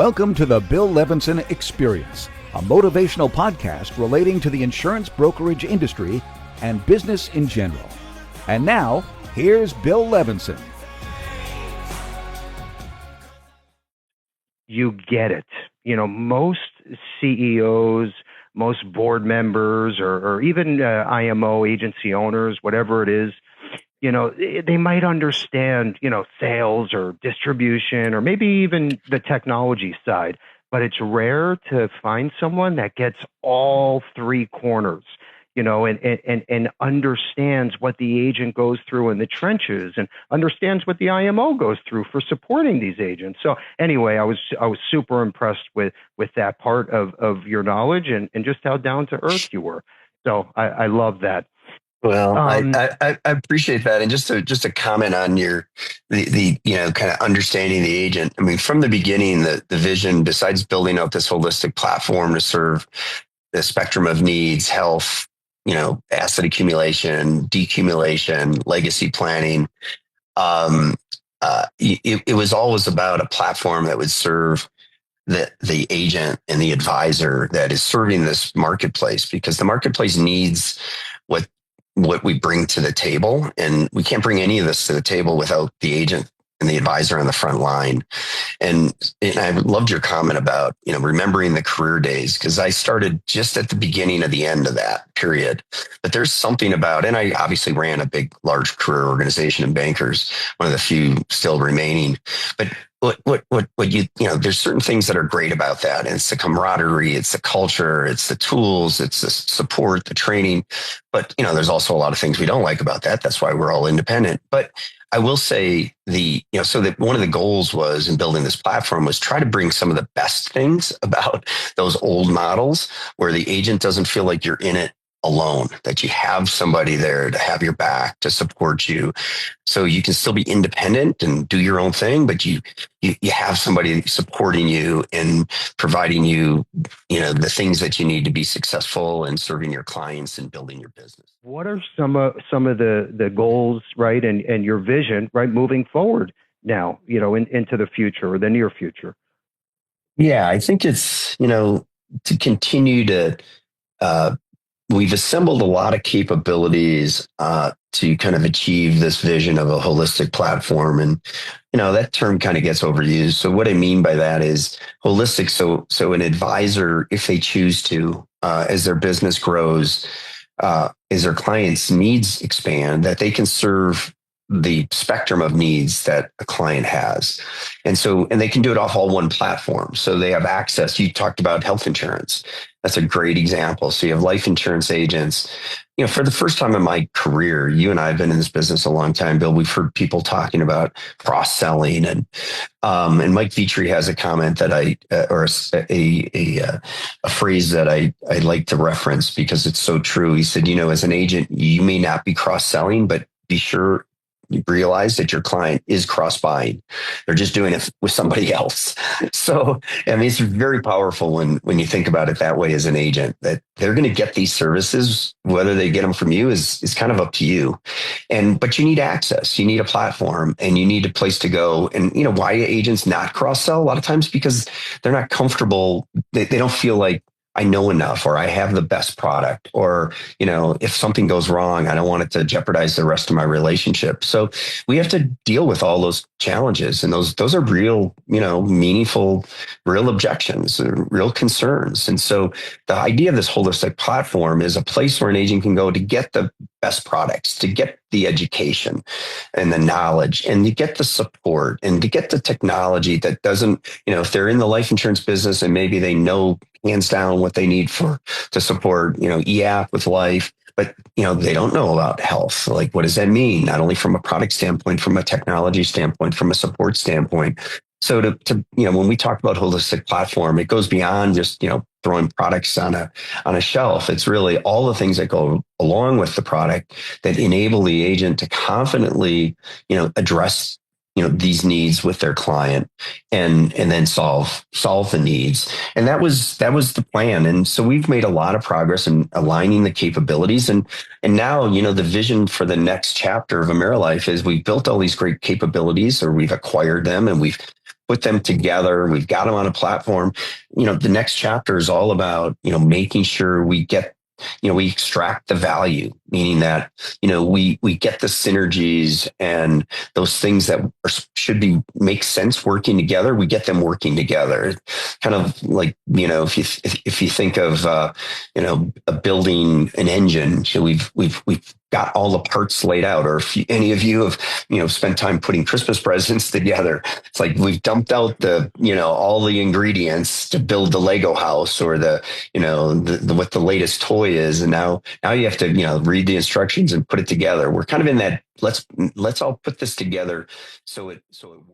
Welcome to the Bill Levinson Experience, a motivational podcast relating to the insurance brokerage industry and business in general. And now, here's Bill Levinson. You get it. You know, most CEOs, most board members, or even IMO agency owners, whatever it is, you know, they might understand, you know, sales or distribution or maybe even the technology side, but it's rare to find someone that gets all three corners, you know, and understands what the agent goes through in the trenches and understands what the IMO goes through for supporting these agents. So anyway, I was super impressed with that part of your knowledge and just how down to earth you were. So I love that. Well, I appreciate that, and just to comment on the you know, kind of understanding the agent. I mean, from the beginning, the vision, besides building out this holistic platform to serve the spectrum of needs, health, you know, asset accumulation, decumulation, legacy planning, it was always about a platform that would serve the agent and the advisor that is serving this marketplace, because the marketplace needs what we bring to the table. And we can't bring any of this to the table without the agent and the advisor on the front line. And I loved your comment about, you know, remembering the career days, because I started just at the beginning of the end of that period. But there's something about, and I obviously ran a big, large career organization in bankers, one of the few still remaining. But what you know, there's certain things that are great about that. And it's the camaraderie, it's the culture, it's the tools, it's the support, the training. But, you know, there's also a lot of things we don't like about that. That's why we're all independent. But I will say so that one of the goals was in building this platform was try to bring some of the best things about those old models where the agent doesn't feel like you're in it alone, that you have somebody there to have your back, to support you, so you can still be independent and do your own thing, but you have somebody supporting you and providing you, you know, the things that you need to be successful and serving your clients and building your business. What are some of the goals, right, and your vision, right, moving forward now, you know, into the future or the near future? Yeah, I think it's, you know, to continue to we've assembled a lot of capabilities to kind of achieve this vision of a holistic platform. And, you know, that term kind of gets overused. So what I mean by that is holistic. So an advisor, if they choose to, as their business grows, as their clients' needs expand, that they can serve the spectrum of needs that a client has. And they can do it off all one platform. So they have access. You talked about health insurance. That's a great example. So you have life insurance agents. You know, for the first time in my career, you and I have been in this business a long time, Bill. We've heard people talking about cross-selling, and Mike Vitri has a comment that a phrase that I like to reference because it's so true. He said, you know, as an agent, you may not be cross-selling, but be sure you realize that your client is cross-buying. They're just doing it with somebody else. So, I mean, it's very powerful when you think about it that way as an agent, that they're going to get these services, whether they get them from you is kind of up to you. But you need access, you need a platform, and you need a place to go. And, you know, why agents not cross-sell? A lot of times because they're not comfortable. They don't feel like, I know enough, or I have the best product, or, you know, if something goes wrong, I don't want it to jeopardize the rest of my relationship. So we have to deal with all those challenges, and those are real, you know, meaningful, real objections, real concerns. And so the idea of this holistic platform is a place where an agent can go to get the best products, to get the education and the knowledge, and to get the support, and to get the technology that doesn't, you know, if they're in the life insurance business and maybe they know hands down what they need to support, you know, EAP with life, but, you know, they don't know about health. Like, what does that mean? Not only from a product standpoint, from a technology standpoint, from a support standpoint. So to you know, when we talk about holistic platform, it goes beyond just, you know, throwing products on a shelf. It's really all the things that go along with the product that enable the agent to confidently, you know, address, you know, these needs with their client and then solve the needs. And that was the plan. And so we've made a lot of progress in aligning the capabilities. And now, you know, the vision for the next chapter of AmeriLife is we've built all these great capabilities, or we've acquired them, and we've put them together. We've got them on a platform. The next chapter is all about, making sure we get, we extract the value, meaning that, we get the synergies and those things that make sense working together. We get them working together. Kind of like, if you think of, building an engine, so we've got all the parts laid out. Or if any of you have, spent time putting Christmas presents together, it's like we've dumped out all the ingredients to build the Lego house or what the latest toy is. And now you have to, read the instructions and put it together. We're kind of in that, let's all put this together so it